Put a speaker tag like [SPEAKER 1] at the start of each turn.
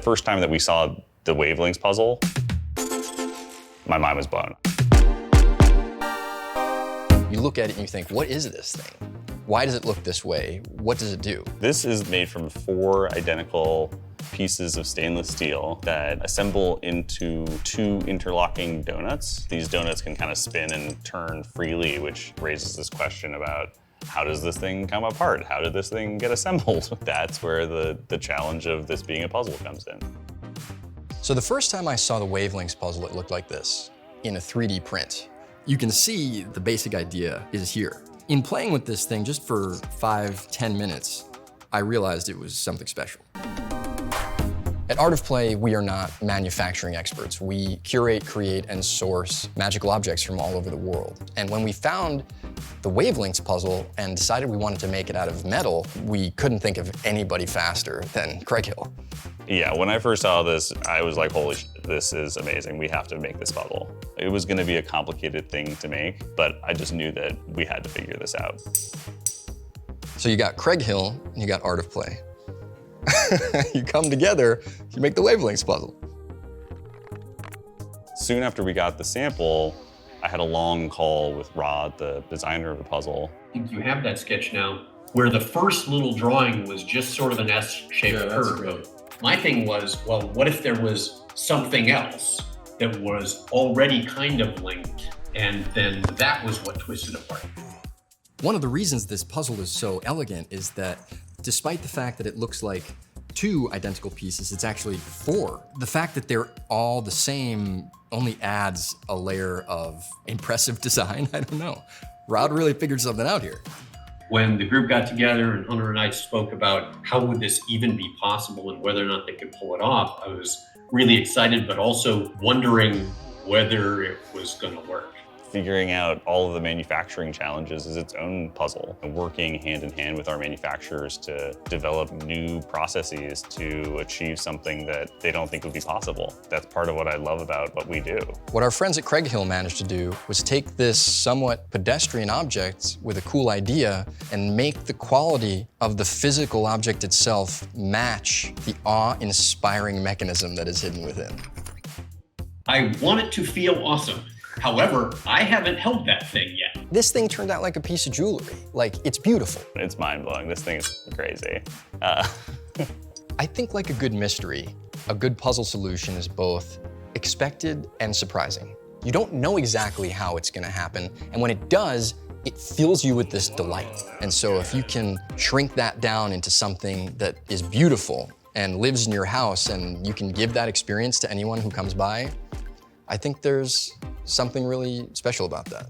[SPEAKER 1] first time that we saw the Wavelinks puzzle, my mind was blown.
[SPEAKER 2] You look at it and you think, what is this thing? Why does it look this way? What does it do?
[SPEAKER 1] This is made from 4 identical pieces of stainless steel that assemble into 2 interlocking donuts. These donuts can kind of spin and turn freely, which raises this question about how does this thing come apart? How did this thing get assembled? That's where the challenge of this being a puzzle comes in.
[SPEAKER 2] So the first time I saw the Wavelinks puzzle, it looked like this in a 3D print. You can see the basic idea is here. In playing with this thing just for 5-10 minutes, I realized it was something special. At Art of Play, we are not manufacturing experts. We curate, create, and source magical objects from all over the world. And when we found the Wavelinks puzzle and decided we wanted to make it out of metal, we couldn't think of anybody faster than Craig Hill.
[SPEAKER 1] Yeah, when I first saw this, I was like, holy shit, this is amazing. We have to make this puzzle. It was gonna be a complicated thing to make, but I just knew that we had to figure this out.
[SPEAKER 2] So you got Craig Hill, and you got Art of Play. You come together, you make the Wavelinks puzzle.
[SPEAKER 1] Soon after we got the sample, I had a long call with Rod, the designer of the puzzle.
[SPEAKER 3] I think you have that sketch now, where the first little drawing was just sort of an S-shaped curve. My thing was, well, what if there was something else that was already kind of linked, and then that was what twisted apart?
[SPEAKER 2] One of the reasons this puzzle is so elegant is that despite the fact that it looks like 2 identical pieces, it's actually 4. The fact that they're all the same only adds a layer of impressive design. I don't know. Rod really figured something out here.
[SPEAKER 3] When the group got together and Hunter and I spoke about how would this even be possible and whether or not they could pull it off, I was really excited, but also wondering whether it was going to work.
[SPEAKER 1] Figuring out all of the manufacturing challenges is its own puzzle, and working hand in hand with our manufacturers to develop new processes to achieve something that they don't think would be possible. That's part of what I love about what we do.
[SPEAKER 2] What our friends at Craig Hill managed to do was take this somewhat pedestrian object with a cool idea and make the quality of the physical object itself match the awe-inspiring mechanism that is hidden within.
[SPEAKER 3] I want it to feel awesome. However, I haven't held that thing yet.
[SPEAKER 2] This thing turned out like a piece of jewelry. Like, it's beautiful.
[SPEAKER 1] It's mind-blowing. This thing is crazy.
[SPEAKER 2] I think like a good mystery, a good puzzle solution is both expected and surprising. You don't know exactly how it's gonna happen, and when it does, it fills you with this delight. And so if you can shrink that down into something that is beautiful and lives in your house, and you can give that experience to anyone who comes by, I think there's something really special about that.